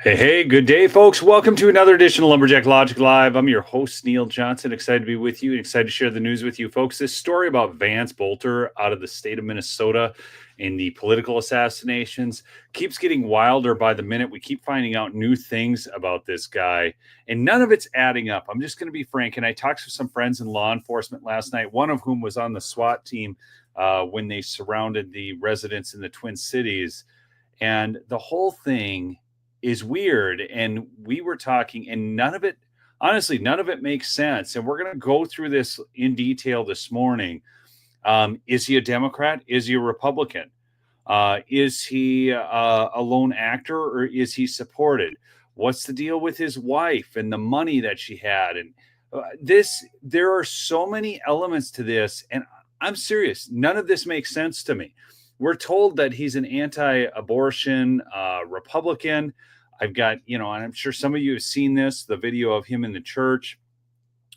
Hey, good day, folks. Welcome to another edition of Lumberjack Logic Live. I'm your host, Neil Johnson. Excited to be with you and excited to share the news with you, folks. This story about Vance Bolter out of the state of Minnesota in the political assassinations keeps getting wilder by the minute. We keep finding out new things about this guy, and none of it's adding up. I'm just going to be frank. And I talked to some friends in law enforcement last night, one of whom was on the SWAT team when they surrounded the residents in the Twin Cities. And the whole thing is weird. And we were talking, and none of it, honestly, none of it makes sense. And we're going to go through this in detail this morning. Is he a Democrat? Is he a Republican? Is he a lone actor, or is he supported? What's the deal with his wife and the money that she had? And there are so many elements to this. And I'm serious. None of this makes sense to me. We're told that he's an anti-abortion Republican. I've got, and I'm sure some of you have seen this, the video of him in the church.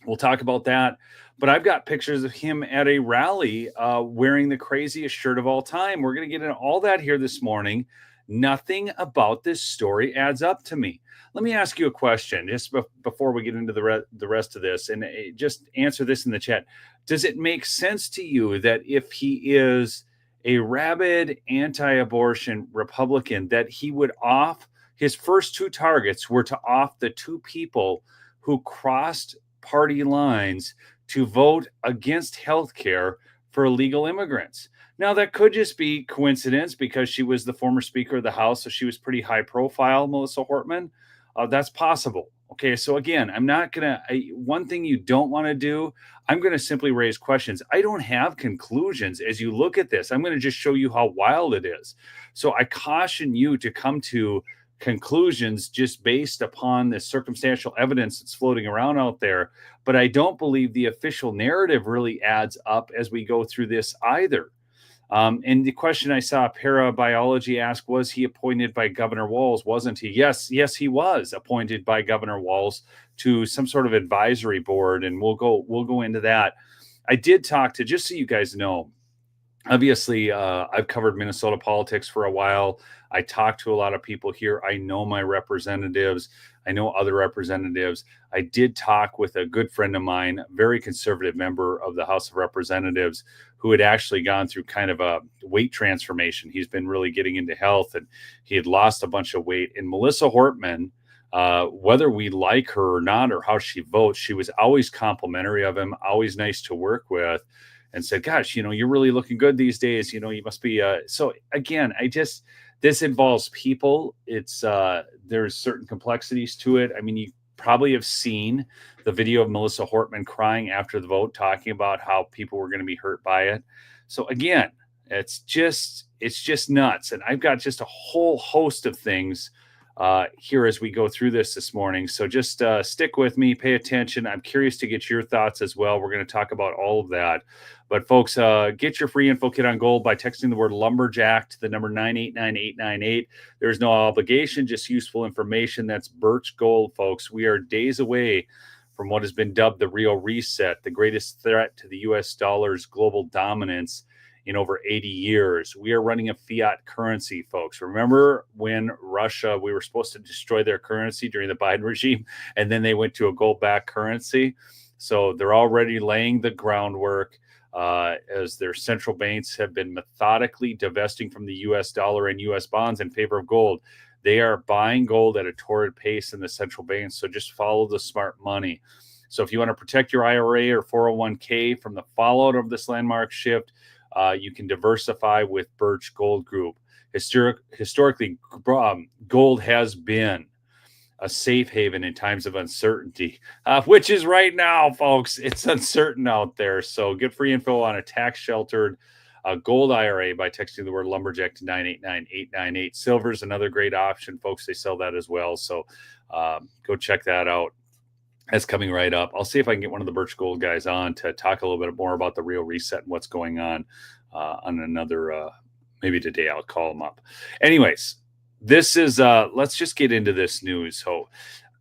We'll talk about that. But I've got pictures of him at a rally wearing the craziest shirt of all time. We're going to get into all that here this morning. Nothing about this story adds up to me. Let me ask you a question just before we get into the rest of this, and just answer this in the chat. Does it make sense to you that if he is a rabid anti-abortion Republican, that he would off his first two targets were to off the two people who crossed party lines to vote against health care for illegal immigrants? Now, that could just be coincidence because she was the former Speaker of the House, so she was pretty high profile, Melissa Hortman. That's possible. Okay, so again, I'm not going to, one thing you don't want to do, I'm going to simply raise questions. I don't have conclusions as you look at this. I'm going to just show you how wild it is. So I caution you to come to conclusions just based upon the circumstantial evidence that's floating around out there. But I don't believe the official narrative really adds up as we go through this either. And the question I saw Parabiology ask, was he appointed by Governor Walz? Wasn't he? Yes, he was appointed by Governor Walz to some sort of advisory board, and we'll go into that. I did talk to, just so you guys know, obviously, I've covered Minnesota politics for a while. I talk to a lot of people here. I know my representatives. I know other representatives. I did talk with a good friend of mine, a very conservative member of the House of Representatives, who had actually gone through kind of a weight transformation. He's been really getting into health, and he had lost a bunch of weight. And Melissa Hortman, whether we like her or not, or how she votes, she was always complimentary of him, always nice to work with, and said, gosh, you're really looking good these days. You must be. So again, this involves people. It's there's certain complexities to it. I mean, you probably have seen the video of Melissa Hortman crying after the vote, talking about how people were going to be hurt by it. So again, it's just nuts. And I've got just a whole host of things here as we go through this morning. So just stick with me, pay attention. I'm curious to get your thoughts as well. We're going to talk about all of that. But folks, get your free info kit on gold by texting the word lumberjack to the number 989898. There's no obligation, just useful information. That's Birch Gold, folks. We are days away from what has been dubbed the real reset, the greatest threat to the U.S. dollar's global dominance in over 80 years. We are running a fiat currency, folks. Remember when Russia, we were supposed to destroy their currency during the Biden regime, and then they went to a gold-backed currency? So they're already laying the groundwork as their central banks have been methodically divesting from the U.S. dollar and U.S. bonds in favor of gold. They are buying gold at a torrid pace in the central banks, so just follow the smart money. So if you want to protect your IRA or 401k from the fallout of this landmark shift, you can diversify with Birch Gold Group. Historically, gold has been a safe haven in times of uncertainty, which is right now, folks. It's uncertain out there. So get free info on a tax-sheltered gold IRA by texting the word lumberjack to 989898. Silver is another great option, folks. They sell that as well. So go check that out. That's coming right up. I'll see if I can get one of the Birch Gold guys on to talk a little bit more about the real reset and what's going on another, maybe today I'll call them up. Anyways, this is, let's just get into this news. So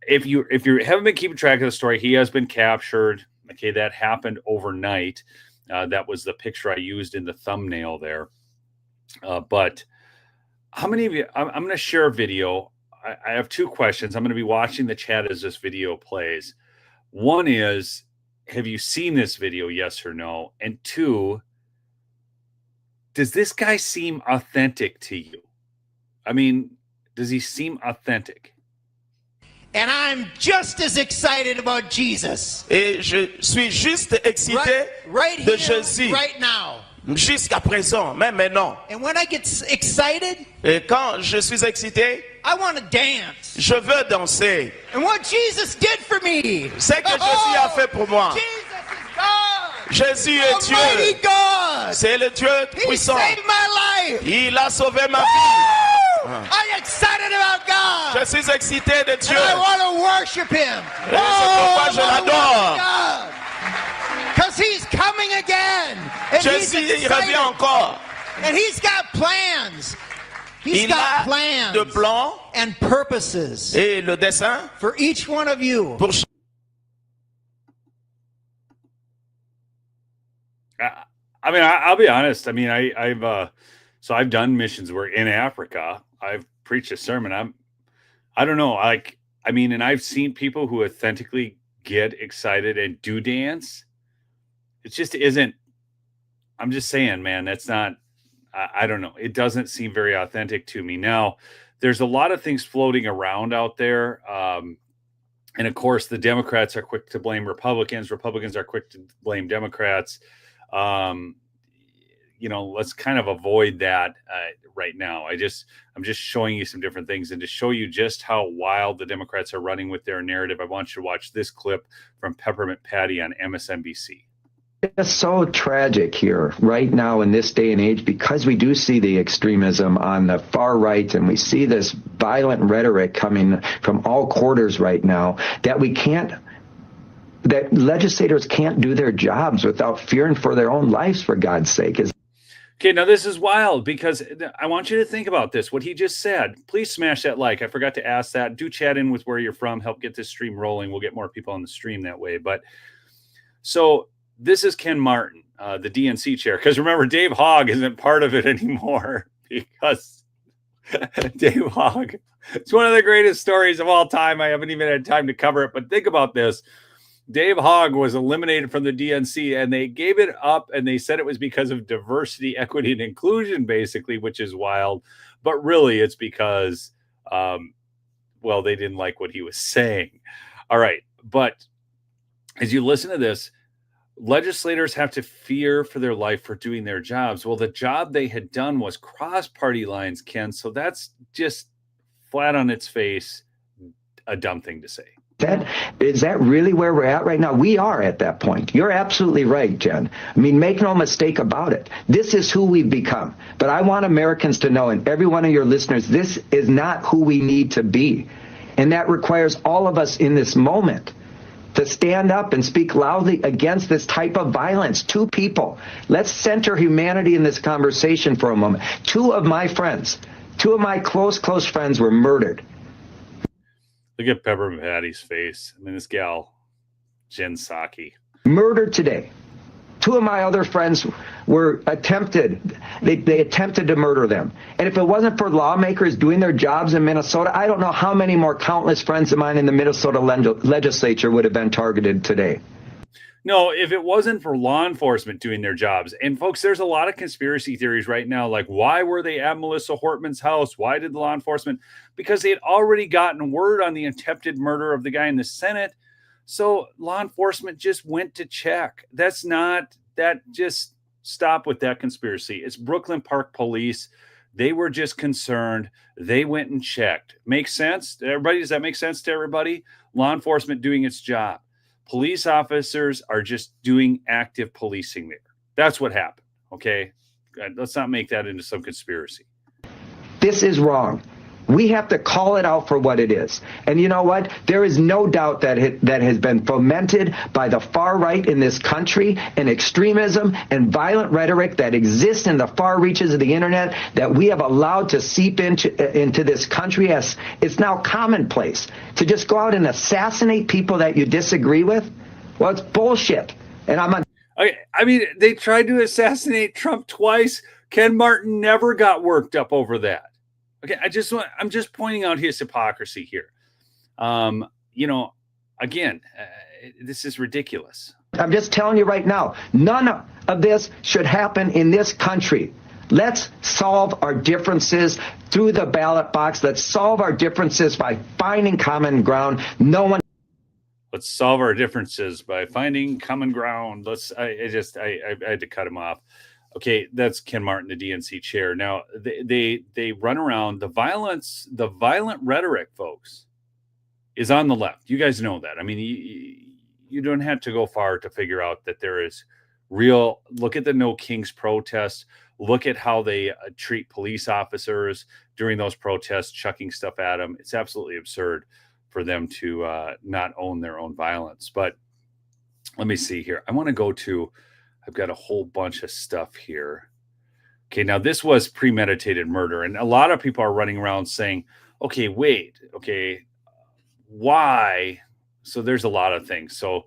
if you haven't been keeping track of the story, he has been captured. Okay, that happened overnight. That was the picture I used in the thumbnail there. But how many of you, I'm going to share a video. I have two questions. I'm going to be watching the chat as this video plays. One is, have you seen this video? Yes or no? And two, does this guy seem authentic to you? I mean, does he seem authentic? And I'm just as excited about Jesus. Et je suis juste excité right de here, Jésus. right now. Jusqu'à présent, même maintenant. And when I get excited, Et quand je suis excité, I want to dance. je veux danser. And what Jesus did for me. Ce que Jésus a fait pour moi. Jesus is God. Jésus est Dieu. Almighty God. C'est le Dieu He puissant. saved my life. Il a sauvé ma vie. I'm excited about God. Je suis excité de Dieu. And I want to worship Him. Et c'est pourquoi je l'adore. Because He's coming again. And Jésus, il revient encore. And He's got plans. He's Il got a plans de plans and purposes et le dessein for each one of you. pour I mean, I'll be honest. I mean, I've done missions work in Africa. I've preached a sermon. I don't know. And I've seen people who authentically get excited and do dance. It just isn't. I'm just saying, man, that's not. I don't know. It doesn't seem very authentic to me. Now, there's a lot of things floating around out there. And of course, the Democrats are quick to blame Republicans. Republicans are quick to blame Democrats. Let's kind of avoid that right now. I'm just showing you some different things, and to show you just how wild the Democrats are running with their narrative, I want you to watch this clip from Peppermint Patty on MSNBC. It's so tragic here right now in this day and age, because we do see the extremism on the far right, and we see this violent rhetoric coming from all quarters right now, that legislators can't do their jobs without fearing for their own lives, for God's sake. Okay, now this is wild, because I want you to think about this. What he just said. Please smash that like. I forgot to ask that. Do chat in with where you're from. Help get this stream rolling. We'll get more people on the stream that way. But so this is Ken Martin, the DNC chair. Because remember, Dave Hogg isn't part of it anymore, because Dave Hogg, it's one of the greatest stories of all time. I haven't even had time to cover it. But think about this. Dave Hogg was eliminated from the DNC, and they gave it up, and they said it was because of diversity, equity, and inclusion, basically, which is wild. But really, it's because, they didn't like what he was saying. All right. But as you listen to this, legislators have to fear for their life for doing their jobs. Well, the job they had done was cross party lines, Ken. So that's just flat on its face a dumb thing to say. Is that really where we're at right now? We are at that point. You're absolutely right, Jen. I mean, make no mistake about it. This is who we've become. But I want Americans to know, and every one of your listeners, this is not who we need to be. And that requires all of us in this moment to stand up and speak loudly against this type of violence. Two people. Let's center humanity in this conversation for a moment. Two of my close friends were murdered. Look at Peppermint Patty's face. I mean, this gal, Jen Psaki. Murdered today. Two of my other friends were they attempted to murder them. And if it wasn't for lawmakers doing their jobs in Minnesota, I don't know how many more countless friends of mine in the Minnesota legislature would have been targeted today. No, if it wasn't for law enforcement doing their jobs. And folks, there's a lot of conspiracy theories right now. Like, why were they at Melissa Hortman's house? Why did law enforcement? Because they had already gotten word on the attempted murder of the guy in the Senate. So law enforcement just went to check. Just stop with that conspiracy. It's Brooklyn Park Police. They were just concerned. They went and checked. Makes sense? Everybody, does that make sense to everybody? Law enforcement doing its job. Police officers are just doing active policing there. That's what happened. Okay. Let's not make that into some conspiracy. This is wrong. We have to call it out for what it is. And you know what? There is no doubt that that has been fomented by the far right in this country, and extremism and violent rhetoric that exists in the far reaches of the internet that we have allowed to seep into this country. As it's now commonplace to just go out and assassinate people that you disagree with. Well, it's bullshit. And I mean, they tried to assassinate Trump twice. Ken Martin never got worked up over that. Okay, I'm just pointing out his hypocrisy here. Again, this is ridiculous. I'm just telling you right now, none of this should happen in this country. Let's solve our differences through the ballot box. Let's solve our differences by finding common ground. Let's solve our differences by finding common ground. I had to cut him off. Okay, that's Ken Martin, the DNC chair. Now they run around the violent rhetoric, folks, is on the left. You guys know that. I mean, you don't have to go far to figure out that there is real. Look at the No Kings protest. Look at how they treat police officers during those protests, chucking stuff at them. It's absolutely absurd for them to not own their own violence. But let me see here. I want to go to, I've got a whole bunch of stuff here. Okay, now this was premeditated murder. And a lot of people are running around saying, okay, wait, okay, why? So there's a lot of things. So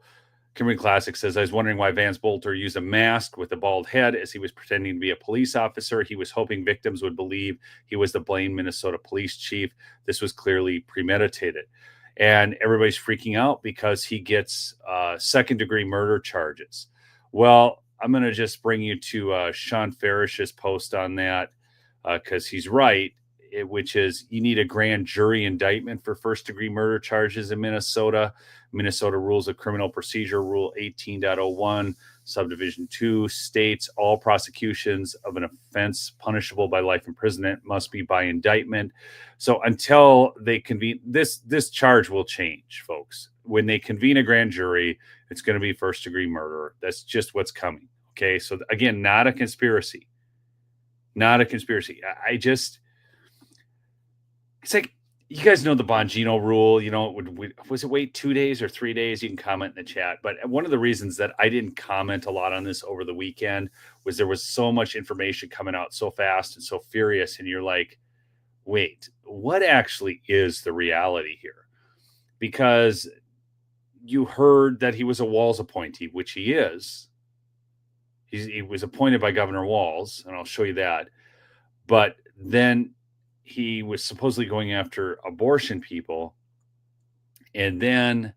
Kimberly Classic says, I was wondering why Vance Bolter used a mask with a bald head as he was pretending to be a police officer. He was hoping victims would believe he was the Blaine, Minnesota police chief. This was clearly premeditated. And everybody's freaking out because he gets second-degree murder charges. Well, I'm going to just bring you to Sean Farish's post on that because he's right, which is you need a grand jury indictment for first-degree murder charges in Minnesota. Minnesota Rules of Criminal Procedure, Rule 18.01, Subdivision 2 states all prosecutions of an offense punishable by life imprisonment must be by indictment. So until they convene, this charge will change, folks. When they convene a grand jury, it's going to be first-degree murder. That's just what's coming. Okay, so again, not a conspiracy. Not a conspiracy. It's like, you guys know the Bongino rule, was it wait 2 days or 3 days? You can comment in the chat. But one of the reasons that I didn't comment a lot on this over the weekend was there was so much information coming out so fast and so furious. And you're like, wait, what actually is the reality here? Because you heard that he was a Walz appointee, which he is. He was appointed by Governor Walz, and I'll show you that. But then he was supposedly going after abortion people. And then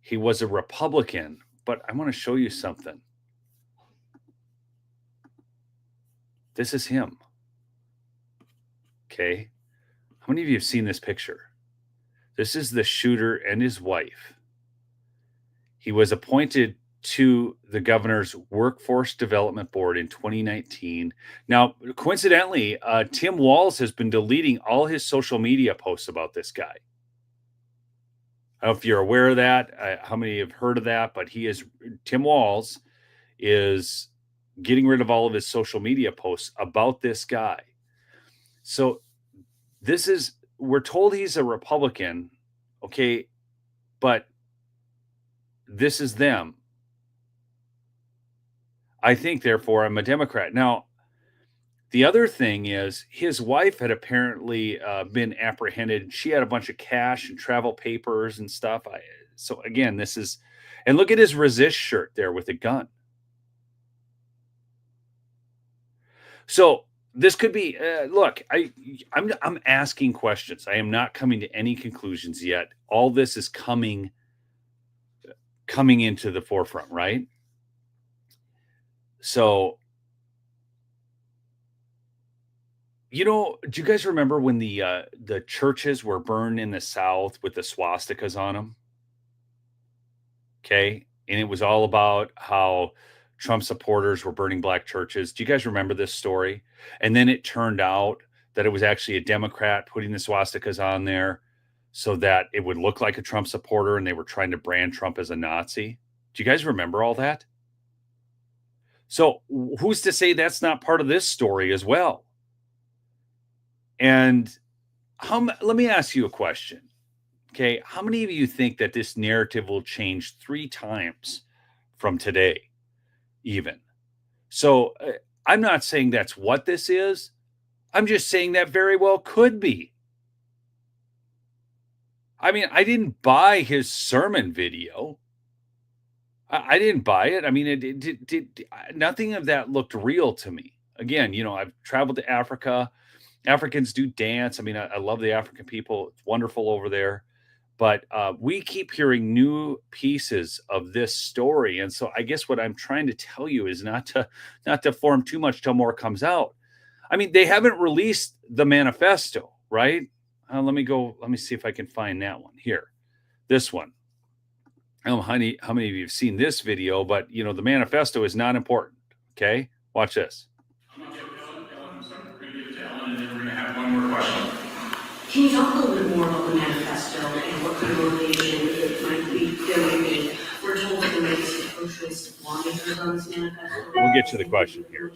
he was a Republican. But I want to show you something. This is him. Okay. How many of you have seen this picture? This is the shooter and his wife. He was appointed to the governor's Workforce Development Board in 2019. Now, coincidentally, Tim Walz has been deleting all his social media posts about this guy. I don't know if you're aware of that, how many have heard of that, but Tim Walz is getting rid of all of his social media posts about this guy. So we're told he's a Republican, okay, but this is them. I think, therefore, I'm a Democrat. Now, the other thing is his wife had apparently been apprehended. She had a bunch of cash and travel papers and stuff. So, again, and look at his resist shirt there with a gun. So this could be, look, I'm asking questions. I am not coming to any conclusions yet. All this is coming into the forefront, right? So, do you guys remember when the churches were burned in the South with the swastikas on them? Okay. And it was all about how Trump supporters were burning black churches. Do you guys remember this story? And then it turned out that it was actually a Democrat putting the swastikas on there so that it would look like a Trump supporter, and they were trying to brand Trump as a Nazi. Do you guys remember all that? So who's to say that's not part of this story as well? And let me ask you a question. Okay. How many of you think that this narrative will change 3 times from today, even? So I'm not saying that's what this is. I'm just saying that very well could be. I mean, I didn't buy his sermon video. I didn't buy it. I mean, nothing of that looked real to me. Again, I've traveled to Africa. Africans do dance. I mean, I love the African people. It's wonderful over there. But we keep hearing new pieces of this story. And so I guess what I'm trying to tell you is not to form too much till more comes out. I mean, they haven't released the manifesto, right? Let me see if I can find that one here. This one. I don't know how many of you have seen this video, but you know, the manifesto is not important. Okay, watch this. I'm gonna give it to Ellen, and then we're gonna have one more question. Can you talk a little bit more about the manifesto and what kind of motivation it might be? We're told that there may be some pro-choice lawmakers on this manifesto. We'll get to the question here.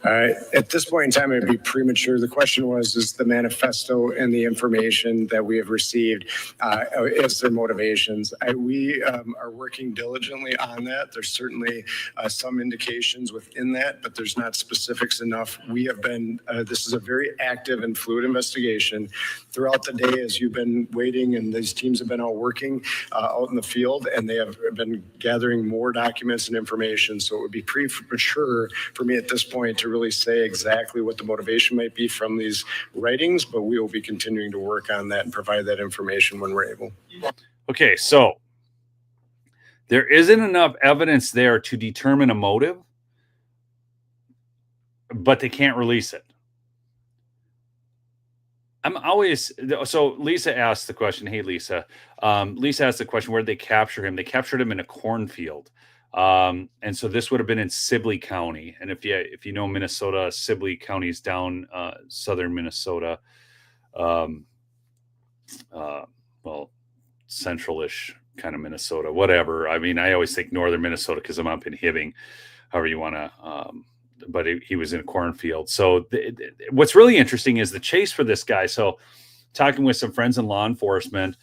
At this point in time, it'd be premature. The question was, is the manifesto and the information that we have received, is their motivations? We are working diligently on that. There's certainly some indications within that, but there's not specifics enough. We have been, this is a very active and fluid investigation. Throughout the day, as you've been waiting, and these teams have been out working out in the field, and they have been gathering more documents and information. So it would be premature for me at this point to really say exactly what the motivation might be from these writings, but we will be continuing to work on that and provide that information when we're able. Okay, so there isn't enough evidence there to determine a motive, but they can't release it. So Lisa asked the question. Hey, Lisa. Lisa asked the question, where did they capture him? They captured him in a cornfield. And so this would have been in Sibley County. And if you know Minnesota, Sibley County is down southern Minnesota. Well, central-ish kind of Minnesota, whatever. I mean, I always think northern Minnesota because I'm up in Hibbing, however you want to. But he was in a cornfield. So what's really interesting is the chase for this guy. So talking with some friends in law enforcement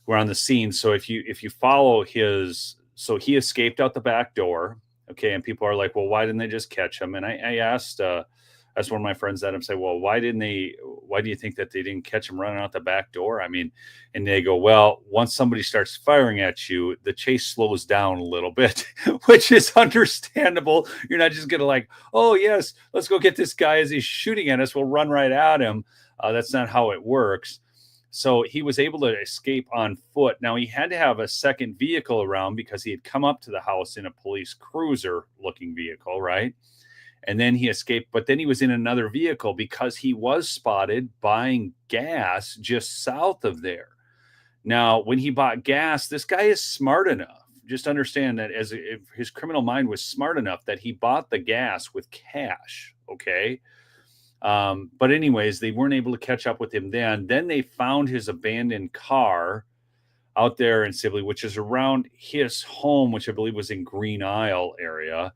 who are on the scene. So if you follow his, so he escaped out the back door. Okay. And people are like, well, why didn't they just catch him? And I asked one of my friends that I'm saying, well, why do you think that they didn't catch him running out the back door? I mean, and they go, well, once somebody starts firing at you, the chase slows down a little bit, which is understandable. You're not just going to like, oh yes, let's go get this guy as he's shooting at us. We'll run right at him. That's not how it works. So he was able to escape on foot. Now he had to have a second vehicle around because he had come up to the house in a police cruiser looking vehicle, right? And then he escaped, but then he was in another vehicle because he was spotted buying gas just south of there. Now, when he bought gas, this guy is smart enough. Just understand that if his criminal mind was smart enough that he bought the gas with cash. Okay. But anyways, they weren't able to catch up with him then. Then they found his abandoned car out there in Sibley, which is around his home, which I believe was in Green Isle area.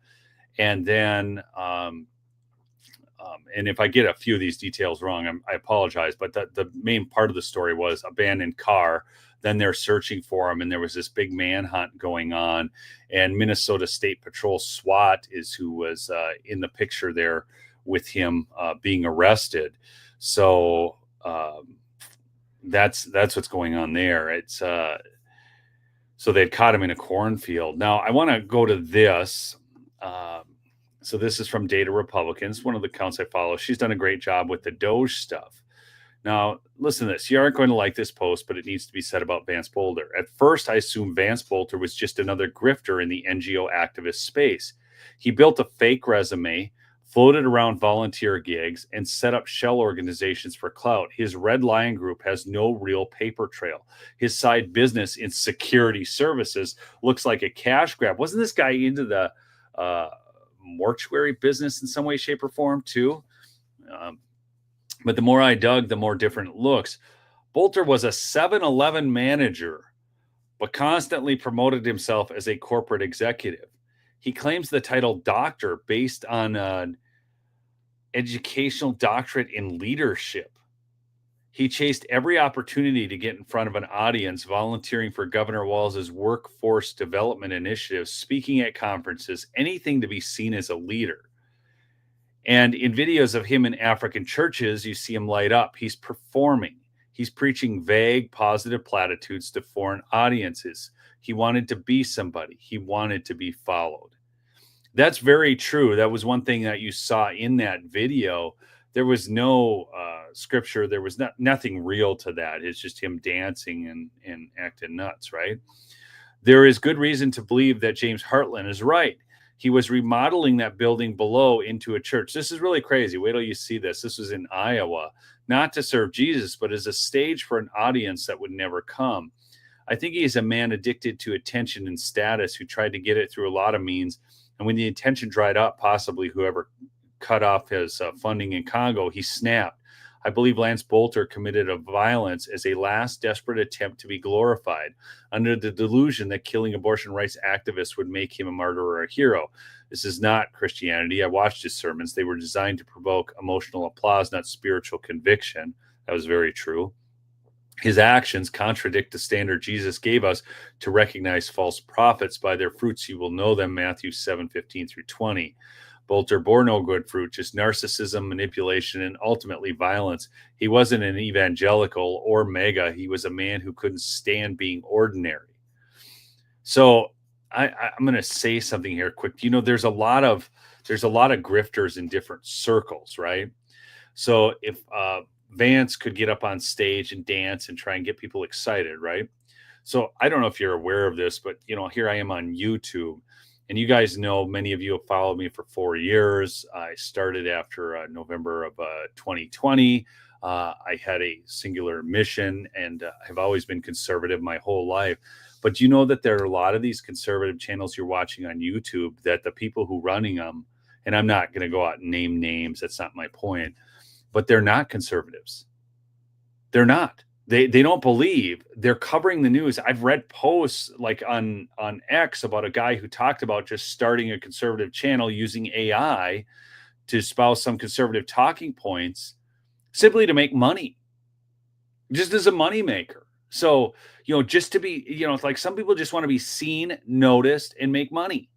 And then, and if I get a few of these details wrong, I apologize. But the main part of the story was abandoned car. Then they're searching for him, and there was this big manhunt going on. And Minnesota State Patrol SWAT is who was in the picture there with him being arrested. So that's what's going on there. It's so they'd caught him in a cornfield. Now I want to go to this. So this is from Data Republicans, one of the accounts I follow. She's done a great job with the Doge stuff. Now, listen to this. You aren't going to like this post, but it needs to be said about Vance Bolter. At first, I assumed Vance Bolter was just another grifter in the NGO activist space. He built a fake resume, floated around volunteer gigs, and set up shell organizations for clout. His Red Lion group has no real paper trail. His side business in security services looks like a cash grab. Wasn't this guy into the mortuary business in some way, shape, or form too? But the more I dug, the more different it looks. Bolter was a 7-Eleven manager, but constantly promoted himself as a corporate executive. He claims the title doctor based on an educational doctorate in leadership. He chased every opportunity to get in front of an audience, volunteering for Governor Walz's workforce development initiatives, speaking at conferences, anything to be seen as a leader. And in videos of him in African churches, you see him light up. He's performing. He's preaching vague, positive platitudes to foreign audiences. He wanted to be somebody. He wanted to be followed. That's very true. That was one thing that you saw in that video. There was no scripture. There was nothing real to that. It's just him dancing and acting nuts, right? There is good reason to believe that James Hartland is right. He was remodeling that building below into a church. This is really crazy. Wait till you see this. This was in Iowa, not to serve Jesus, but as a stage for an audience that would never come. I think he's a man addicted to attention and status who tried to get it through a lot of means. And when the attention dried up, possibly whoever cut off his funding in Congo, he snapped. I believe Lance Bolter committed a violence as a last desperate attempt to be glorified under the delusion that killing abortion rights activists would make him a martyr or a hero. This is not Christianity. I watched his sermons. They were designed to provoke emotional applause, not spiritual conviction. That was very true. His actions contradict the standard Jesus gave us to recognize false prophets. By their fruits you will know them, Matthew 7:15-20. Bolter bore no good fruit, just narcissism, manipulation, and ultimately violence. He wasn't an evangelical or mega. He was a man who couldn't stand being ordinary. So I'm going to say something here quick. You know, there's a lot of grifters in different circles, right? So if Vance could get up on stage and dance and try and get people excited, right? So I don't know if you're aware of this, but you know, here I am on YouTube. And you guys know, many of you have followed me for 4 years. I started after November of 2020. I had a singular mission, and I've always been conservative my whole life. But you know that there are a lot of these conservative channels you're watching on YouTube that the people who running them, and I'm not going to go out and name names. That's not my point. But they're not conservatives. They're not. They don't believe. They're covering the news. I've read posts like on X about a guy who talked about just starting a conservative channel using AI to espouse some conservative talking points simply to make money, just as a moneymaker. So, you know, just to be, you know, it's like some people just want to be seen, noticed, and make money.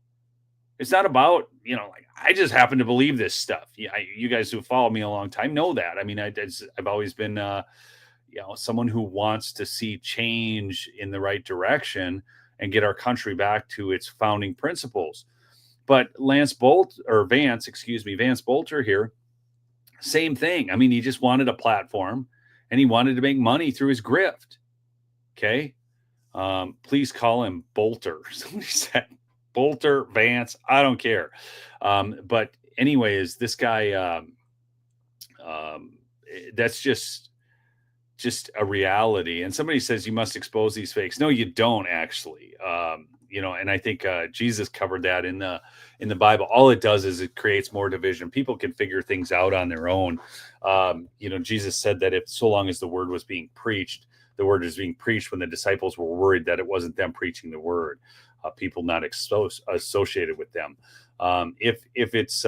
It's not about, you know, like I just happen to believe this stuff. Yeah, you guys who follow me a long time know that. I mean, I've always been you know, someone who wants to see change in the right direction and get our country back to its founding principles. But Vance Bolter here, same thing. I mean, he just wanted a platform and he wanted to make money through his grift. Okay. Please call him Bolter. Somebody said Bolter, Vance. I don't care. But anyways, this guy, that's just a reality. And somebody says you must expose these fakes. No, you don't actually. You know, and I think Jesus covered that in the Bible. All it does is it creates more division. People can figure things out on their own. You know, Jesus said that if so long as the word was being preached, the word is being preached when the disciples were worried that it wasn't them preaching the word, people not associated with them. If it's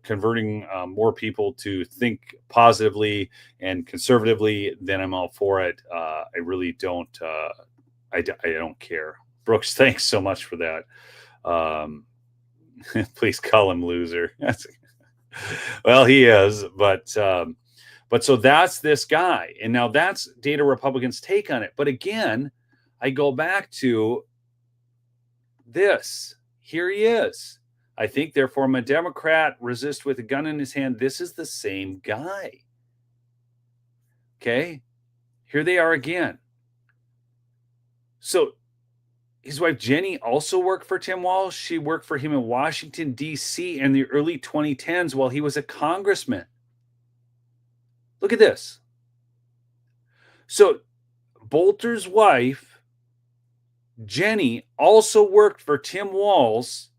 converting more people to think positively and conservatively, then I'm all for it. I really don't. I don't care. Brooks, thanks so much for that. Please call him loser. Well, he is, but so that's this guy, and now that's Data Republicans' take on it. But again, I go back to this. Here he is. I think, therefore, I'm a Democrat, resist with a gun in his hand. This is the same guy. Okay? Here they are again. So his wife, Jenny, also worked for Tim Walz. She worked for him in Washington, D.C. in the early 2010s while he was a congressman. Look at this. So Bolter's wife, Jenny, also worked for Tim Walz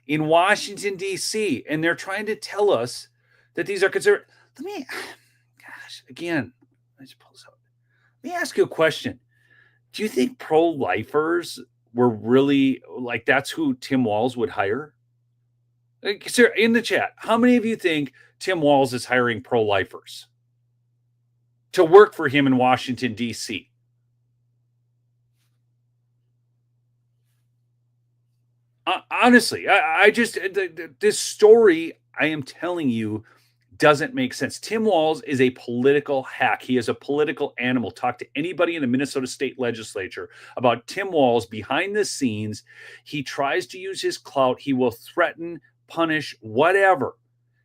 in Washington, D.C., and they're trying to tell us that these are conservative. Again, let's pull this out. Let me ask you a question. Do you think pro-lifers were really, like, that's who Tim Walz would hire? Like, sir, in the chat, how many of you think Tim Walz is hiring pro-lifers to work for him in Washington, D.C.? Honestly, I just, this story I am telling you doesn't make sense. Tim Walz is a political hack. He is a political animal. Talk to anybody in the Minnesota State Legislature about Tim Walz behind the scenes. He tries to use his clout. He will threaten, punish, whatever.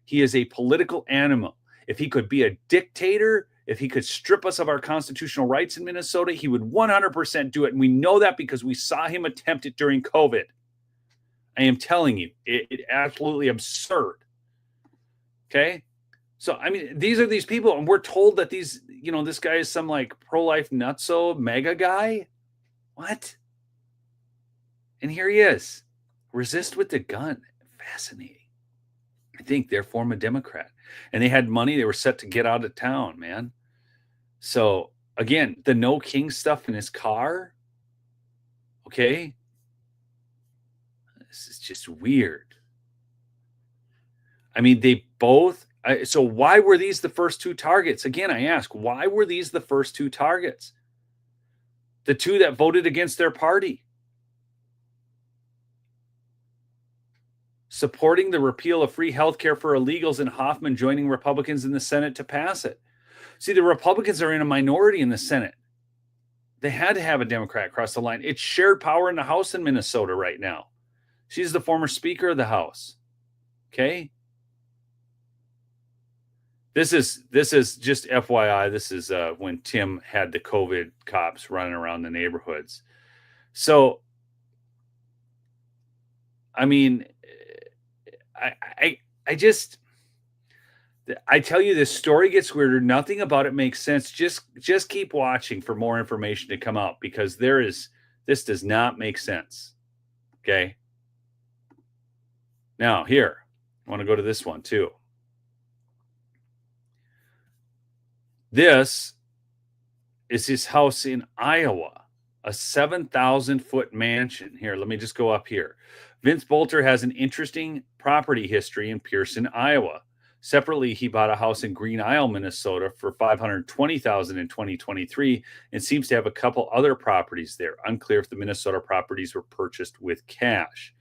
He is a political animal. If he could be a dictator, if he could strip us of our constitutional rights in Minnesota, he would 100% do it. And we know that because we saw him attempt it during COVID. I am telling you, it absolutely absurd. Okay? So, I mean, these are these people, and we're told that these, this guy is some like pro-life nutso mega guy. What? And here he is. Resist with the gun. Fascinating. I think they're former Democrat. And they had money. They were set to get out of town, man. So, again, the No King stuff in his car. Okay? This is just weird. I mean, they both... So why were these the first two targets? Again, I ask, why were these the first two targets? The two that voted against their party. Supporting the repeal of free health care for illegals, and Hoffman joining Republicans in the Senate to pass it. See, the Republicans are in a minority in the Senate. They had to have a Democrat cross the line. It's shared power in the House in Minnesota right now. She's the former Speaker of the House. Okay? This is just FYI. This is when Tim had the COVID cops running around the neighborhoods. So, I mean, I tell you, this story gets weirder. Nothing about it makes sense. Just keep watching for more information to come out, because this does not make sense. Okay. Now here, I want to go to this one too. This is his house in Iowa, a 7,000-foot mansion. Here, let me just go up here. Vince Bolter has an interesting property history in Pearson, Iowa. Separately, he bought a house in Green Isle, Minnesota for $520,000 in 2023 and seems to have a couple other properties there. Unclear if the Minnesota properties were purchased with cash.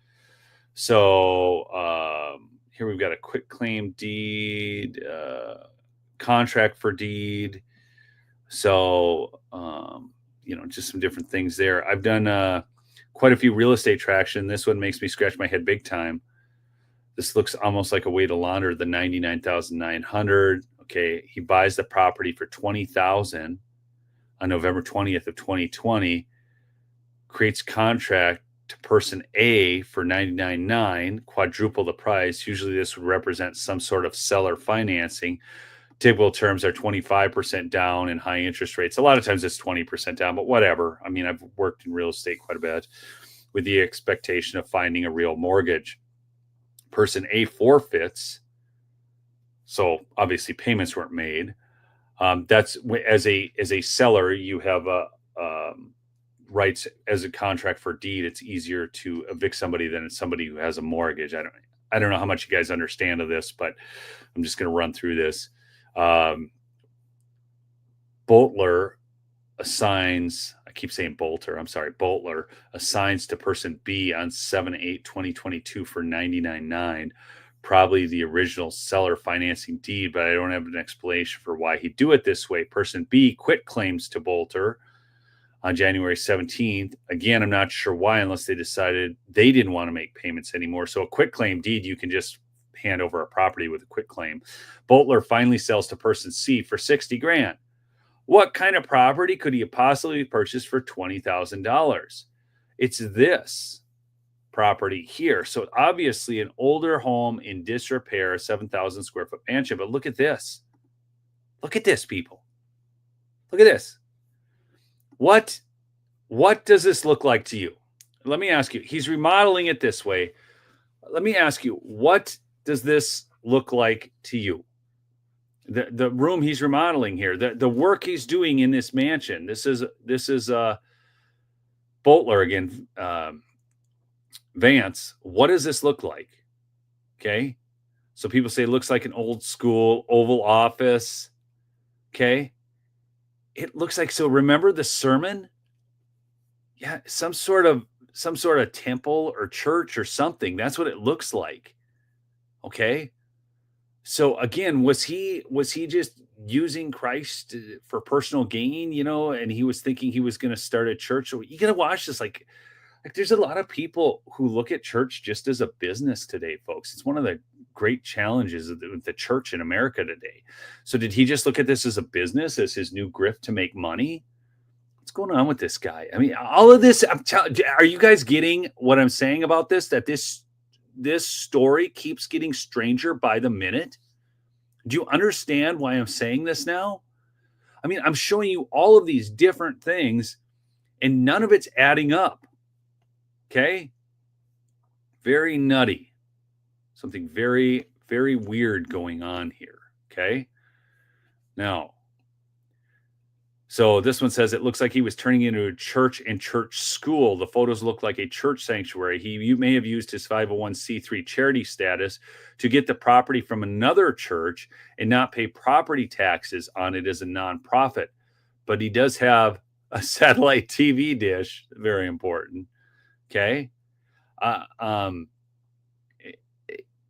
So here we've got a quick claim deed, contract for deed. So, just some different things there. I've done quite a few real estate traction. This one makes me scratch my head big time. This looks almost like a way to launder the $99,900. Okay, he buys the property for $20,000 on November 20th of 2020. Creates contract to person A for $99,900, quadruple the price. Usually, this would represent some sort of seller financing. Typical terms are 25% down and high interest rates. A lot of times it's 20% down, but whatever. I mean, I've worked in real estate quite a bit with the expectation of finding a real mortgage. Person A forfeits. So obviously payments weren't made. That's as a seller, you have rights as a contract for deed. It's easier to evict somebody than somebody who has a mortgage. I don't know how much you guys understand of this, but I'm just going to run through this. Bolter assigns, I keep saying Bolter, I'm sorry, Bolter assigns to person B on 7/8/2022 for $99,900, probably the original seller financing deed, but I don't have an explanation for why he'd do it this way. Person B quit claims to Bolter on January 17th. Again, I'm not sure why, unless they decided they didn't want to make payments anymore. So a quit claim deed, you can just hand over a property with a quit claim. Bolter finally sells to person C for $60,000. What kind of property could he have possibly purchased for $20,000? It's this property here. So obviously an older home in disrepair, 7,000 square foot mansion. But look at this. Look at this, people. Look at this. What does this look like to you? Let me ask you. He's remodeling it this way. Let me ask you, what does this look like to you? The room he's remodeling here, the work he's doing in this mansion. This is Bolter again, Vance. What does this look like? Okay, so people say it looks like an old school Oval Office. Okay, it looks like, so remember the sermon? Yeah, some sort of temple or church or something. That's what it looks like. Okay. So again, was he just using Christ for personal gain, and he was thinking he was going to start a church? So you got to watch this. Like there's a lot of people who look at church just as a business today, folks. It's one of the great challenges with the church in America today. So did he just look at this as a business, as his new grift to make money? What's going on with this guy? I mean, all of this, are you guys getting what I'm saying about this? That this story keeps getting stranger by the minute? Do you understand why I'm saying this now? I mean, I'm showing you all of these different things and none of it's adding up. Okay? Very nutty. Something very, very weird going on here. Okay? Now, so this one says it looks like he was turning into a church and church school. The photos look like a church sanctuary. You may have used his 501c3 charity status to get the property from another church and not pay property taxes on it as a nonprofit. But he does have a satellite TV dish. Very important. Okay.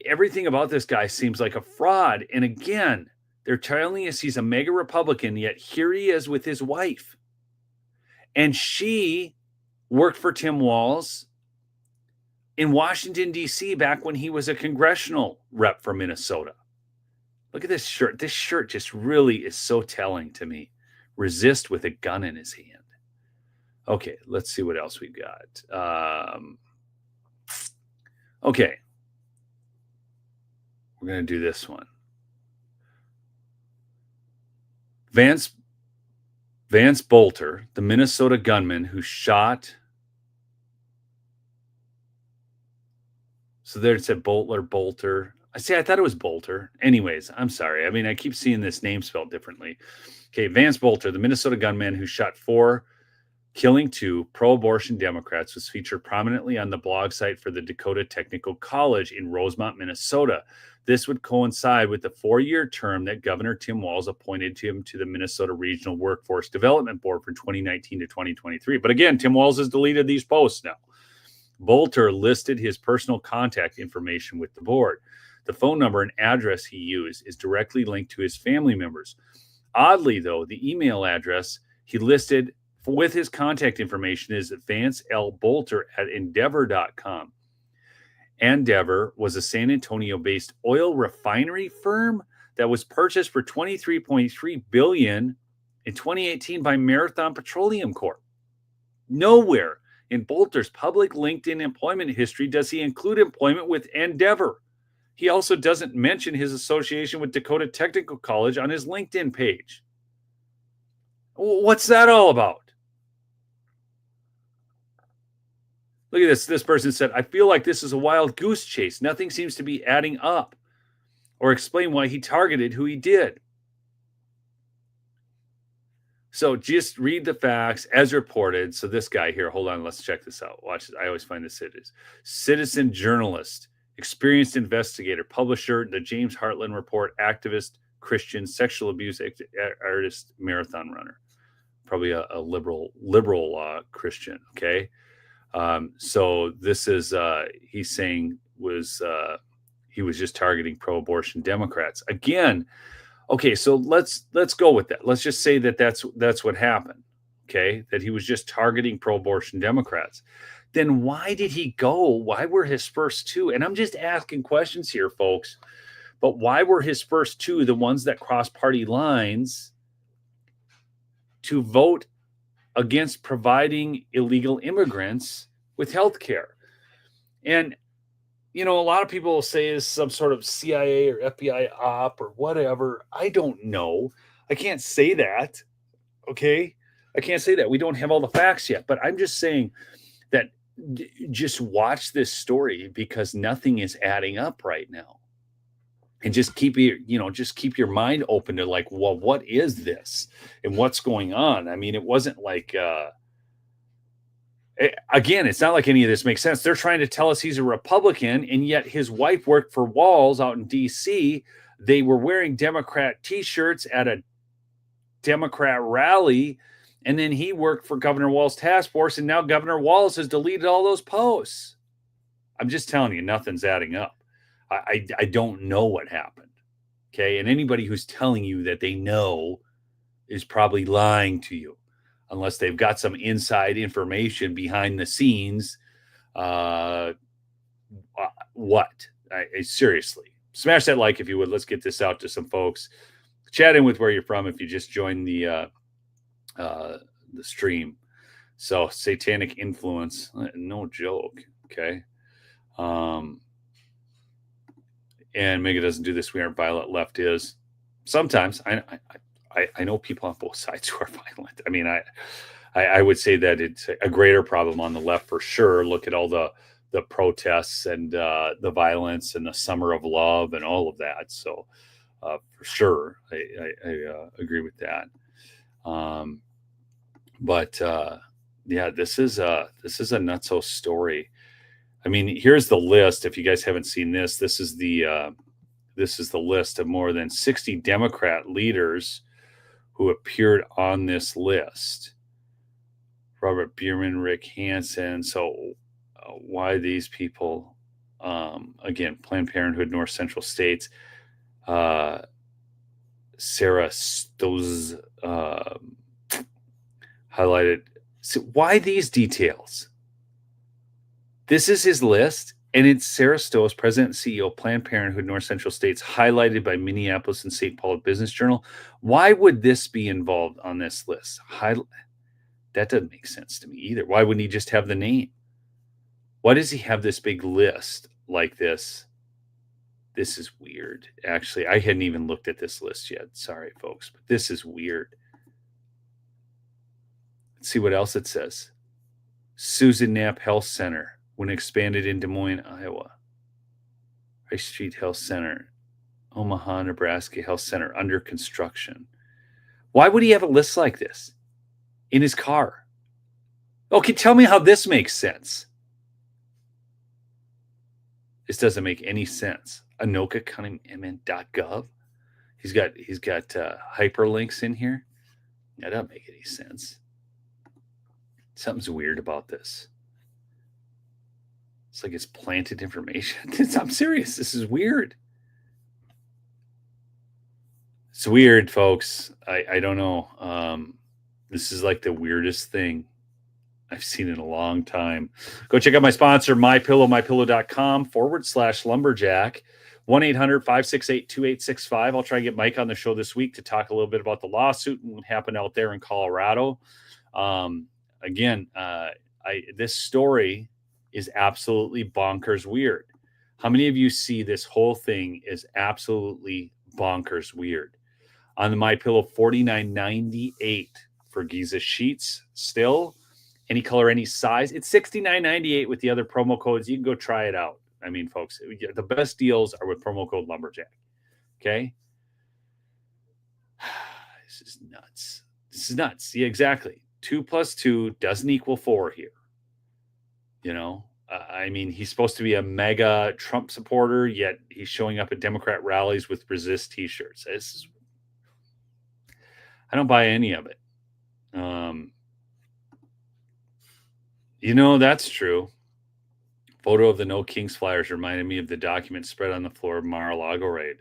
Everything about this guy seems like a fraud. And again, they're telling us he's a mega Republican, yet here he is with his wife. And she worked for Tim Walz in Washington, D.C. back when he was a congressional rep for Minnesota. Look at this shirt. This shirt just really is so telling to me. Resist with a gun in his hand. Okay, let's see what else we've got. Okay. We're going to do this one. Vance Bolter, the Minnesota gunman who shot. So there it said Bolter. I thought it was Bolter. Anyways, I'm sorry. I mean, I keep seeing this name spelled differently. Okay, Vance Bolter, the Minnesota gunman who shot 4, killing 2 pro-abortion Democrats, was featured prominently on the blog site for the Dakota Technical College in Rosemont, Minnesota. This would coincide with the 4-year term that Governor Tim Walz appointed him to the Minnesota Regional Workforce Development Board from 2019 to 2023. But again, Tim Walz has deleted these posts now. Bolter listed his personal contact information with the board. The phone number and address he used is directly linked to his family members. Oddly, though, the email address he listed with his contact information is vancelbolter@endeavor.com. Endeavor was a San Antonio-based oil refinery firm that was purchased for $23.3 billion in 2018 by Marathon Petroleum Corp. Nowhere in Bolter's public LinkedIn employment history does he include employment with Endeavor. He also doesn't mention his association with Dakota Technical College on his LinkedIn page. What's that all about? Look at this. This person said, I feel like this is a wild goose chase. Nothing seems to be adding up. Or explain why he targeted who he did. So just read the facts as reported. So this guy here, hold on, let's check this out. Watch this. I always find this citizen journalist, experienced investigator, publisher, the James Hartland Report, activist, Christian, sexual abuse artist, marathon runner. Probably a liberal Christian, okay? So this is he's saying he was just targeting pro-abortion Democrats again. Okay, so let's go with that. Let's just say that's what happened. Okay, that he was just targeting pro-abortion Democrats. Then why did he go? Why were his first 2? And I'm just asking questions here, folks. But why were his first 2 the ones that crossed party lines to vote against providing illegal immigrants with health care? And, you know, a lot of people will say it's some sort of CIA or FBI op or whatever. I don't know. I can't say that. Okay. I can't say that. We don't have all the facts yet, but I'm just saying that just watch this story because nothing is adding up right now. And just keep your mind open to like, well, what is this and what's going on? I mean, it wasn't like, again, it's not like any of this makes sense. They're trying to tell us he's a Republican, and yet his wife worked for Walz out in D.C. They were wearing Democrat T-shirts at a Democrat rally, and then he worked for Governor Walz's task force, and now Governor Walz has deleted all those posts. I'm just telling you, nothing's adding up. I don't know what happened, okay? And anybody who's telling you that they know is probably lying to you, unless they've got some inside information behind the scenes. Seriously, smash that like if you would. Let's get this out to some folks. Chat in with where you're from if you just joined the stream. So satanic influence, no joke. Okay. And Mega doesn't do this. We aren't violent. Left is. Sometimes I know people on both sides who are violent. I mean, I would say that it's a greater problem on the left for sure. Look at all the protests and the violence and the summer of love and all of that. So for sure, I agree with that. But yeah, this is a nutso story. I mean, here's the list. If you guys haven't seen this, this is the list of more than 60 Democrat leaders who appeared on this list. Robert Bierman, Rick Hansen. So why these people? Again, Planned Parenthood, North Central States. Sarah Stoz highlighted. So why these details? This is his list, and it's Sarah Stowe, President and CEO, Planned Parenthood, North Central States, highlighted by Minneapolis and St. Paul Business Journal. Why would this be involved on this list? That doesn't make sense to me either. Why wouldn't he just have the name? Why does he have this big list like this? This is weird. Actually, I hadn't even looked at this list yet. Sorry, folks, but this is weird. Let's see what else it says. Susan Knapp Health Center, when expanded in Des Moines, Iowa. Rice Street Health Center, Omaha, Nebraska Health Center, under construction. Why would he have a list like this in his car? Okay, tell me how this makes sense. This doesn't make any sense. Anoka County MN.gov. He's got hyperlinks in here. That doesn't make any sense. Something's weird about this. It's like it's planted information. I'm serious. This is weird. It's weird, folks. I don't know. This is like the weirdest thing I've seen in a long time. Go check out my sponsor, MyPillow, mypillow.com/lumberjack. 1-800-568-2865. I'll try and get Mike on the show this week to talk a little bit about the lawsuit and what happened out there in Colorado. Again, this story is absolutely bonkers weird. How many of you see this whole thing is absolutely bonkers weird? On the MyPillow, $49.98 for Giza sheets still. Any color, any size. It's $69.98 with the other promo codes. You can go try it out. I mean, folks, the best deals are with promo code Lumberjack. Okay? This is nuts. This is nuts. Yeah, exactly. 2 + 2 doesn't equal 4 here. You know, I mean, he's supposed to be a mega Trump supporter, yet he's showing up at Democrat rallies with resist t-shirts. I don't buy any of it. You know, that's true. Photo of the No Kings flyers reminded me of the document spread on the floor of Mar-a-Lago raid.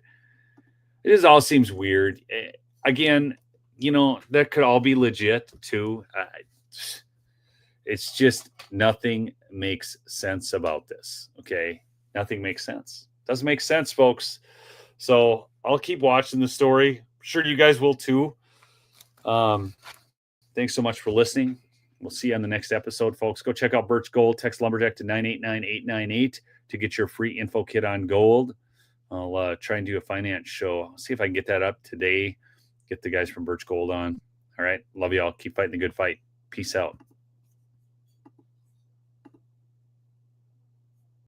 It all seems weird. Again, you know, that could all be legit too. It's just nothing makes sense about this. Okay. Nothing makes sense. Doesn't make sense, folks. So I'll keep watching the story. I'm sure you guys will too. Thanks so much for listening. We'll see you on the next episode, folks. Go check out Birch Gold. Text Lumberjack to 989-898 to get your free info kit on gold. I'll try and do a finance show. I'll see if I can get that up today. Get the guys from Birch Gold on. All right. Love you all. Keep fighting the good fight. Peace out.